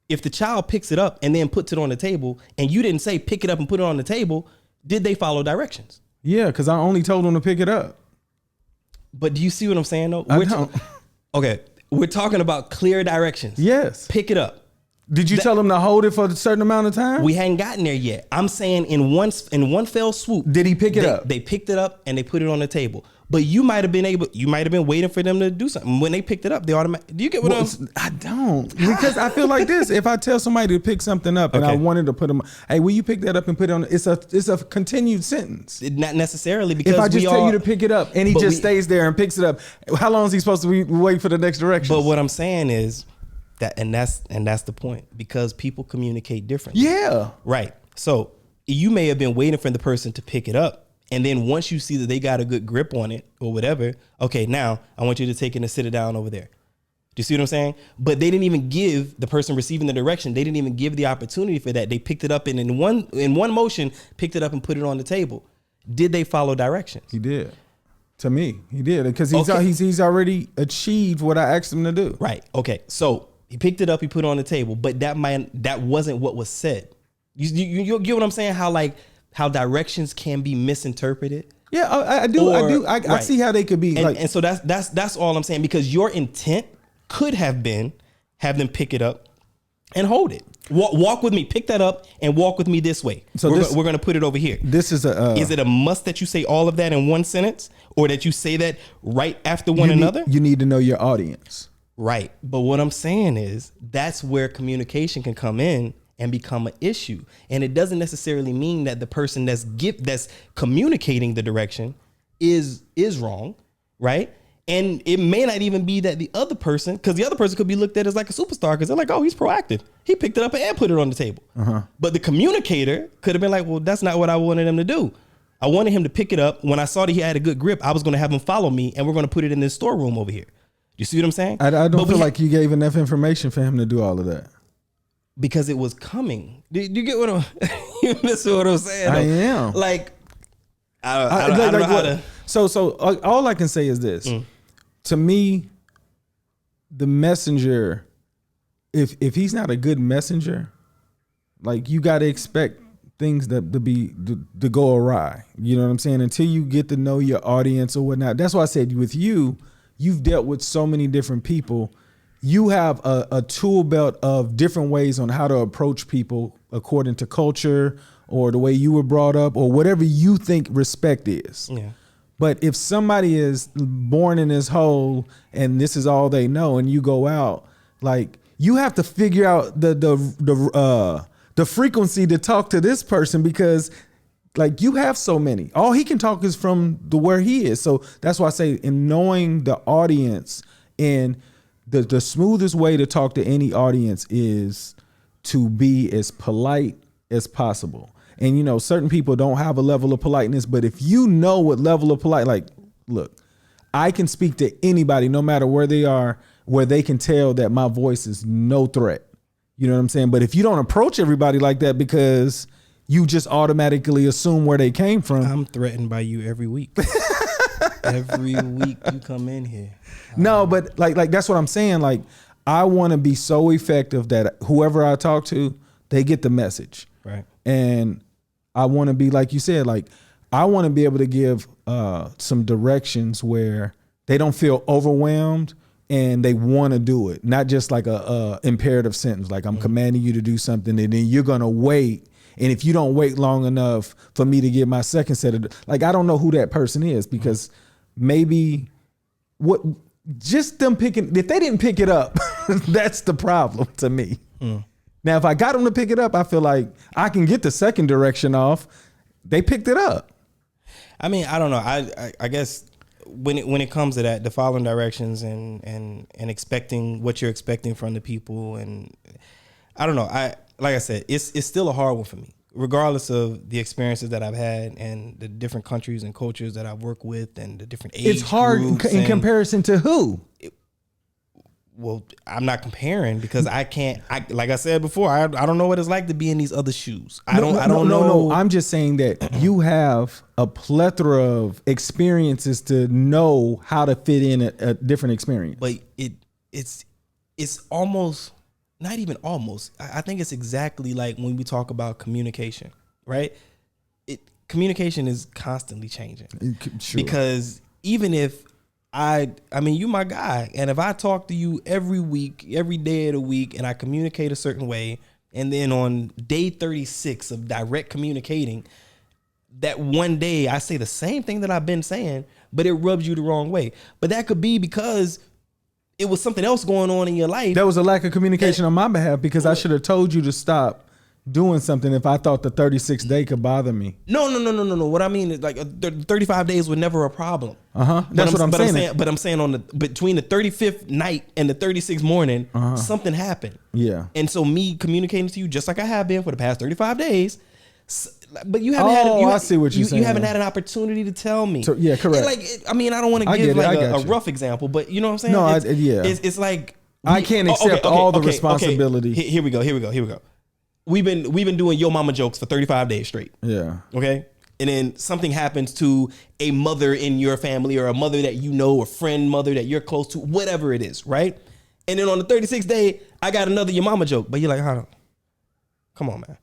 If the child picks it up and then puts it on the table, and you didn't say pick it up and put it on the table, did they follow directions? Yeah, because I only told them to pick it up. But do you see what I'm saying though? I don't. Okay. We're talking about clear directions. Yes. Pick it up. Did you tell them to hold it for a certain amount of time? We hadn't gotten there yet. I'm saying in one fell swoop. Did he pick it up? They picked it up and they put it on the table. But you might have been waiting for them to do something. When they picked it up, they automatically. Do you get what I don't, because I feel like this. If I tell somebody to pick something up and I wanted to put them, hey, will you pick that up and put it on? It's a continued sentence. Not necessarily, because if I just tell you to pick it up and he just stays there and picks it up, how long is he supposed to wait for the next direction? But what I'm saying is that, and that's the point, because people communicate differently. Yeah. Right. So you may have been waiting for the person to pick it up. And then once you see that they got a good grip on it or whatever, okay, now I want you to take it and sit it down over there. Do you see what I'm saying? But they didn't even give the person receiving the direction. They didn't even give the opportunity for that. They picked it up and in one motion, picked it up and put it on the table. Did they follow directions? He did. To me, he did, because he's already achieved what I asked him to do. Right. Okay. So he picked it up, he put it on the table, but that wasn't what was said. You get what I'm saying? How directions can be misinterpreted. Yeah, I do. I see how they could be. And so that's all I'm saying, because your intent could have been have them pick it up and hold it. Walk with me, pick that up and walk with me this way. So we're going to put it over here. This is is it a must that you say all of that in one sentence, or that you say that right after one another? You need to know your audience. Right. But what I'm saying is that's where communication can come in and become an issue. And it doesn't necessarily mean that the person that's communicating the direction is wrong, right? And it may not even be that the other person, because the other person could be looked at as like a superstar, because they're like, oh, he's proactive. He picked it up and put it on the table. But the communicator could have been like, well, that's not what I wanted him to do. I wanted him to pick it up. When I saw that he had a good grip, I was going to have him follow me, and we're going to put it in this storeroom over here. You see what I'm saying? I don't feel like you gave enough information for him to do all of that. Because it was coming. Do you get what you listen to what I'm saying? I am. Like, I don't know how to. So all I can say is this. To me, the messenger, if he's not a good messenger, Like you got to expect things to go awry. You know what I'm saying? Until you get to know your audience or whatnot. That's why I said with you've dealt with so many different people. You have a tool belt of different ways on how to approach people according to culture or the way you were brought up or whatever you think respect is. Yeah. But if somebody is born in this hole and this is all they know and you go out, like you have to figure out the frequency to talk to this person because like you have so many. All he can talk is from where he is. So that's why I say in knowing the audience and the smoothest way to talk to any audience is to be as polite as possible. And, you know, certain people don't have a level of politeness, but if you know what level of like, look, I can speak to anybody, no matter where they are, where they can tell that my voice is no threat. You know what I'm saying? But if you don't approach everybody like that because you just automatically assume where they came from. I'm threatened by you every week. Every week you come in here. No, but like that's what I'm saying. Like I want to be so effective that whoever I talk to, they get the message. Right. And I want to be, like you said, like I want to be able to give some directions where they don't feel overwhelmed and they want to do it. Not just like a imperative sentence, like I'm commanding you to do something and then you're going to wait. And if you don't wait long enough for me to get my second set of, like, I don't know who that person is because maybe just them picking, if they didn't pick it up, that's the problem to me. Now, if I got them to pick it up, I feel like I can get the second direction off. They picked it up. I mean, I don't know. I guess when it comes to that, the following directions and expecting what you're expecting from the people, and I don't know. Like I said, it's still a hard one for me, regardless of the experiences that I've had and the different countries and cultures that I've worked with and the different age It's hard in comparison to who? Well, I'm not comparing because I can't. Like I said before, I don't know what it's like to be in these other shoes. I don't know. No. I'm just saying that you have a plethora of experiences to know how to fit in a different experience. But it's almost not even almost. I think it's exactly like when we talk about communication, right? Communication is constantly changing. Sure. Because even if I mean, you my guy. And if I talk to you every week, every day of the week, and I communicate a certain way, and then on day 36 of direct communicating, that one day I say the same thing that I've been saying, but it rubs you the wrong way. But that could be because it was something else going on in your life. There was a lack of communication on my behalf because I should have told you to stop doing something if I thought the 36th day could bother me. No. What I mean is like 35 days was never a problem. That's what I'm saying. But I'm saying between the 35th night and the 36th morning, something happened. Yeah. And so me communicating to you just like I have been for the past 35 days, but you haven't I see what you're saying. You haven't had an opportunity to tell me. So, yeah, correct. I mean, I don't want to give like a rough example, but you know what I'm saying? No, it's like I can't accept all the responsibility. Here we go. We've been doing Yo Mama jokes for 35 days straight. Yeah. Okay. And then something happens to a mother in your family or a mother that you know, a friend mother that you're close to, whatever it is, right? And then on the 36th day, I got another Your Mama joke. But you're like, hold on. Come on, man.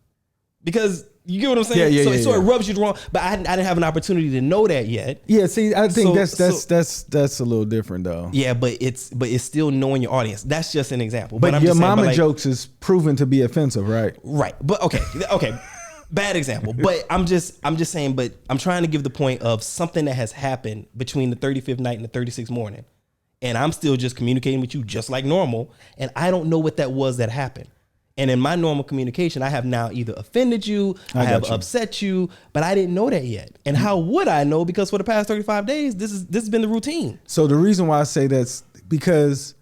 Because you get what I'm saying? So it rubs you wrong. But I didn't have an opportunity to know that yet. Yeah, see, I think that's a little different though. Yeah, but it's still knowing your audience. That's just an example. But Your Mama jokes is proven to be offensive, right? Right. But okay. Bad example. But I'm just saying, but I'm trying to give the point of something that has happened between the 35th night and the 36th morning. And I'm still just communicating with you just like normal. And I don't know what that was that happened. And in my normal communication, I have now either offended you, I have upset you, but I didn't know that yet. And how would I know? Because for the past 35 days, this has been the routine. So the reason why I say that's because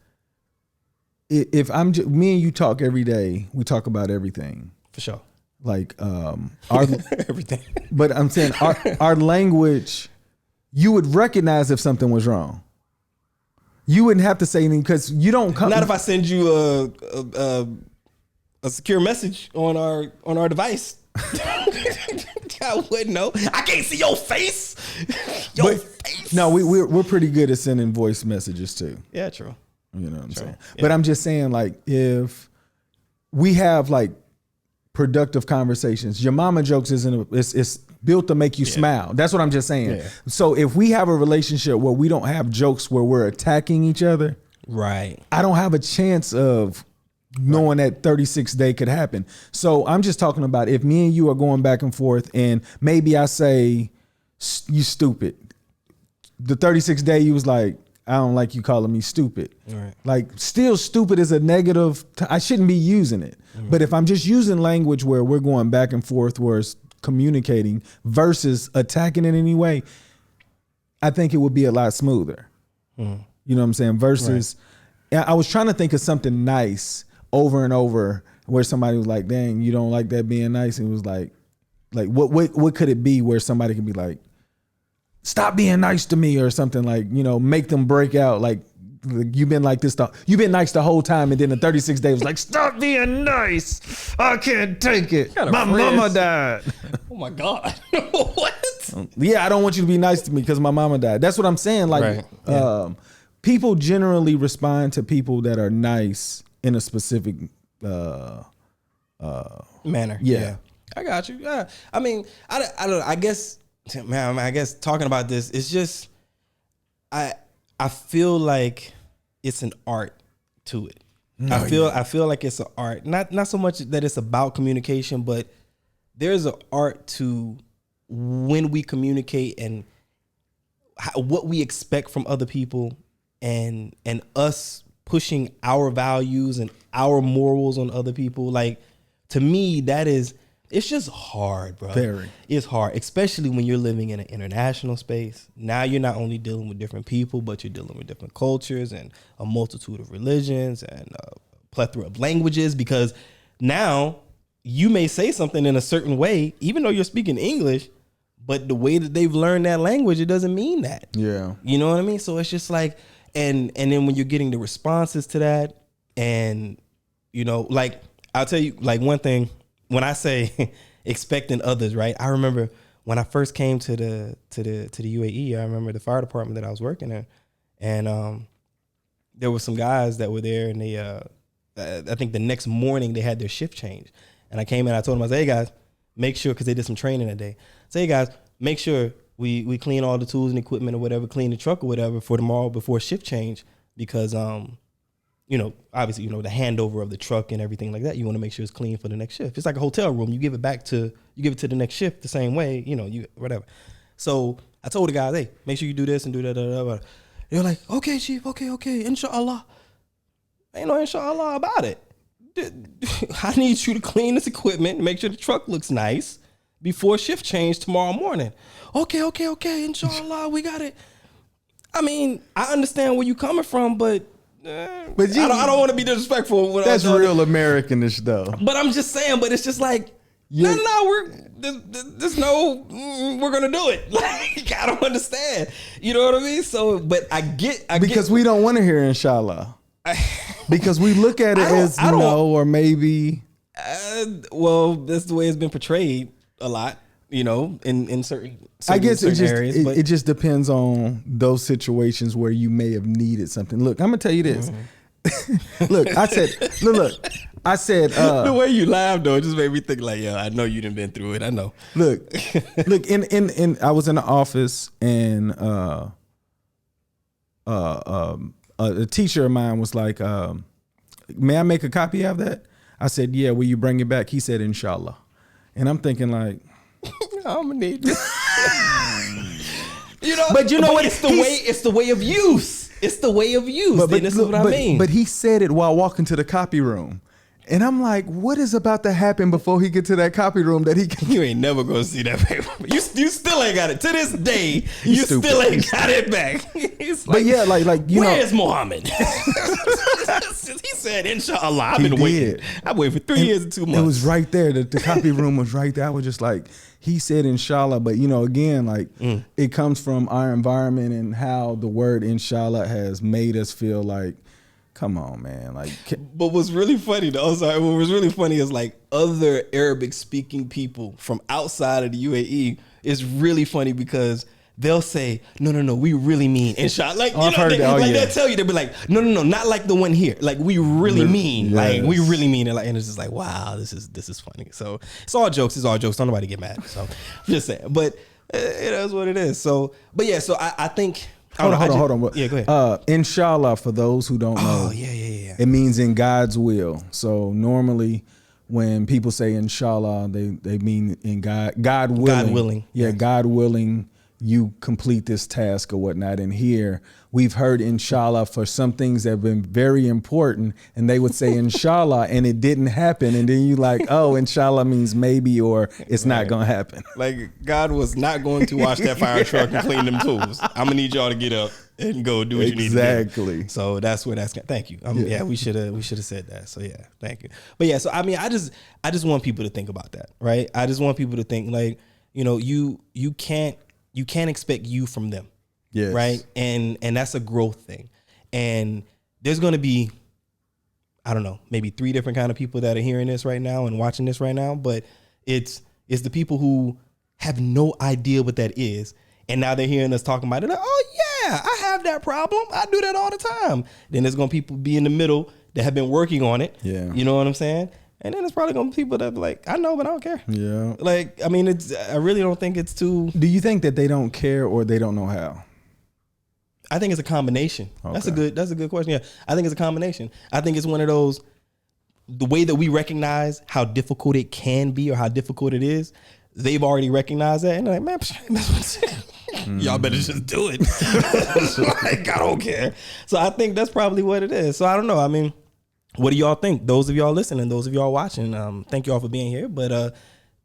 if me and you talk every day, we talk about everything. For sure. Like our everything. But I'm saying our language, you would recognize if something was wrong. You wouldn't have to say anything because you don't come. Not if I send you a secure message on our device. I wouldn't know. I can't see your face. Face. No, we're pretty good at sending voice messages too. Yeah, true. You know what I'm saying? Yeah. But I'm just saying, like, if we have like productive conversations. Your mama jokes it's built to make you smile. That's what I'm just saying. Yeah. So if we have a relationship where we don't have jokes where we're attacking each other, right, I don't have a chance of knowing that 36 day could happen. So I'm just talking about if me and you are going back and forth and maybe I say, you stupid. The 36 day, you was like, I don't like you calling me stupid. right. Like still stupid is a negative. I shouldn't be using it. But if I'm just using language where we're going back and forth, where it's communicating versus attacking in any way, I think it would be a lot smoother. You know what I'm saying? Versus, I was trying to think of something nice over and over where somebody was like, dang, you don't like that being nice. And it was like what could it be where somebody could be like, stop being nice to me or something, like, you know, make them break out. Like you've been like this, you've been nice the whole time. And then the 36 days was like, stop being nice. I can't take it. My mama died. Oh my God. What? Yeah, I don't want you to be nice to me because my mama died. That's what I'm saying. Like, people generally respond to people that are nice in a specific manner. Yeah. I got you. Yeah. I mean, I don't know. I guess, man, I guess talking about this, it's just, I feel like it's an art to it. I feel like it's an art. Not so much that it's about communication, but there's an art to when we communicate and what we expect from other people and us pushing our values and our morals on other people. Like, to me, it's just hard, bro. Very. It's hard, especially when you're living in an international space. Now you're not only dealing with different people, but you're dealing with different cultures and a multitude of religions and a plethora of languages, because now you may say something in a certain way, even though you're speaking English, but the way that they've learned that language, it doesn't mean that. Yeah. You know what I mean? So it's just like, and then when you're getting the responses to that, and, you know, like, I'll tell you, like, one thing, when I say expecting others, right? I remember when I first came to the UAE, I remember the fire department that I was working in, and there were some guys that were there, and they, I think the next morning they had their shift change, and I came in, I told them, I said, hey guys, make sure, because they did some training that day. Say, hey guys, make sure we clean all the tools and equipment or whatever, clean the truck or whatever for tomorrow before shift change, because you know, obviously, you know, the handover of the truck and everything like that, you want to make sure it's clean for the next shift. It's like a hotel room. You give it to the next shift the same way, you know, you whatever. So I told the guys, hey, make sure you do this and do that. They're like, okay, chief, okay, inshallah. Ain't no inshallah about it. I need you to clean this equipment and make sure the truck looks nice before shift change tomorrow morning. Okay, inshallah, we got it. I mean, I understand where you coming from, but I don't want to be disrespectful. That's real Americanish, though. But I'm just saying. But it's just like, no, there's no, we're gonna do it. Like, I don't understand. You know what I mean? So, but I get because we don't want to hear inshallah. Because we look at it as no or maybe. Well, that's the way it's been portrayed a lot. You know, in certain I guess areas, it just depends on those situations where you may have needed something. Look, I'm gonna tell you this. Look, I said, the way you laughed though, it just made me think like, yo, I know you done been through it. I know. Look, in I was in the office, and a teacher of mine was like, may I make a copy of that? I said, yeah. Will you bring it back? He said, inshallah. And I'm thinking like, I'm gonna need this. You know, but you know what? It's the way of use. It's the way of use. But this is what I mean. But he said it while walking to the copy room. And I'm like, what is about to happen before he get to that copy room that he can? You ain't never gonna see that paper. You still ain't got it. To this day, you still ain't got it back. Like, but yeah, like you where's Muhammad? He said, inshallah. I've been waiting. I waited for 3 years and 2 months. It was right there. The copy room was right there. I was just like, he said inshallah. But, you know, again, like it comes from our environment and how the word inshallah has made us feel like, come on, man. Like, but what's really funny though, what was really funny is like other Arabic speaking people from outside of the UAE is really funny because they'll say, no, we really mean inshallah. Like, I've heard that. They'll tell you, they'll be like, no, not like the one here. Like, we really mean, like, we really mean it. Like, and it's just like, wow, this is funny. So it's all jokes. Don't nobody get mad. So I'm just saying, but it is what it is. So, but yeah, so I think. Hold on. Yeah, go ahead. Inshallah, for those who don't know. Oh, yeah. It means in God's will. So normally when people say inshallah, they mean in God willing. God willing. Yeah, God willing, you complete this task or whatnot. And here we've heard inshallah for some things that have been very important, and they would say inshallah and it didn't happen. And then you like, oh, inshallah means maybe, or it's not going to happen. Like, God was not going to wash that fire truck and clean them tools. I'm going to need y'all to get up and go do what you need to do. Exactly. So that's where thank you. Yeah, we should have said that. So yeah, thank you. But yeah, so I mean, I just want people to think about that, right? I just want people to think like, you can't expect you from them. Yes. Right. And that's a growth thing. And there's going to be, I don't know, maybe 3 different kind of people that are hearing this right now and watching this right now. But it's the people who have no idea what that is. And now they're hearing us talking about it. Like, oh yeah, I have that problem. I do that all the time. Then there's going to people be in the middle that have been working on it. Yeah. You know what I'm saying? And then there's probably going to be people that be like, I know, but I don't care. Yeah. Like, I mean, I really don't think it's too. Do you think that they don't care or they don't know how? I think it's a combination. Okay. That's a good question. Yeah. I think it's a combination. I think it's one of those, the way that we recognize how difficult it can be or how difficult it is, they've already recognized that. And they're like, man, that's what y'all better just do it. Like, I don't care. So I think that's probably what it is. So I don't know. I mean, what do y'all think? Those of y'all listening, those of y'all watching, thank y'all for being here. But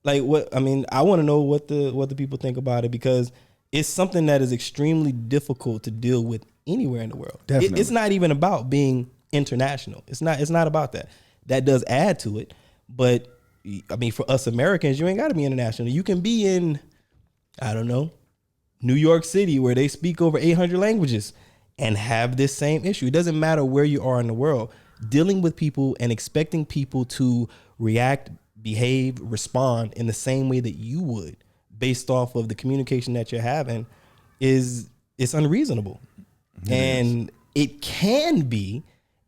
I want to know what the people think about it, because it's something that is extremely difficult to deal with anywhere in the world. Definitely. It's not even about being international. It's not about that. That does add to it. But I mean, for us Americans, you ain't got to be international. You can be in, I don't know, New York City, where they speak over 800 languages and have this same issue. It doesn't matter where you are in the world. Dealing with people and expecting people to react, behave, respond in the same way that you would, based off of the communication that you're having, it's unreasonable. It can be,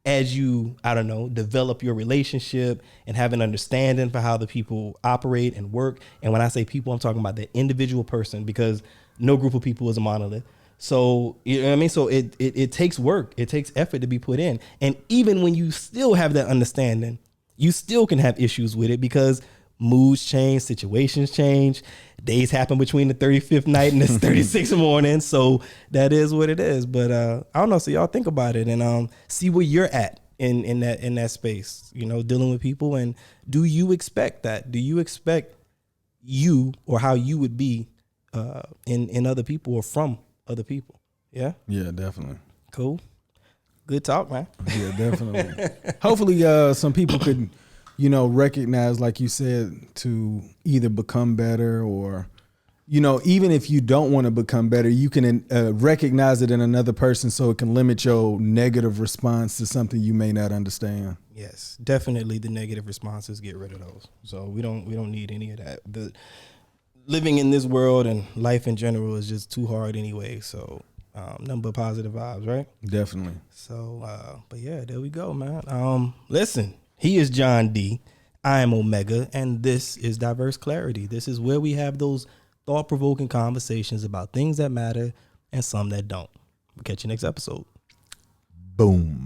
as you, I don't know, develop your relationship and have an understanding for how the people operate and work. And when I say people, I'm talking about the individual person, because no group of people is a monolith. So, you know what I mean? So it takes work. It takes effort to be put in. And even when you still have that understanding, you still can have issues with it, because moods change, situations change, days happen between the 35th night and the 36th morning. So that is what it is. But I don't know. So y'all think about it and see where you're at in that space, dealing with people. And do you expect that? Do you expect you or how you would be in other people or from other people? Yeah? Yeah, definitely. Cool. Good talk, man. Yeah, definitely. Hopefully some people could recognize, like you said, to either become better or, even if you don't want to become better, you can recognize it in another person so it can limit your negative response to something you may not understand. Yes, definitely the negative responses, get rid of those. So we don't need any of that. Living in this world and life in general is just too hard anyway. So nothing but positive vibes, right? Definitely. So, but yeah, there we go, man. Listen. He is John D. I am OMEHGA, and this is Diverse Clarity. This is where we have those thought-provoking conversations about things that matter and some that don't. We'll catch you next episode. Boom.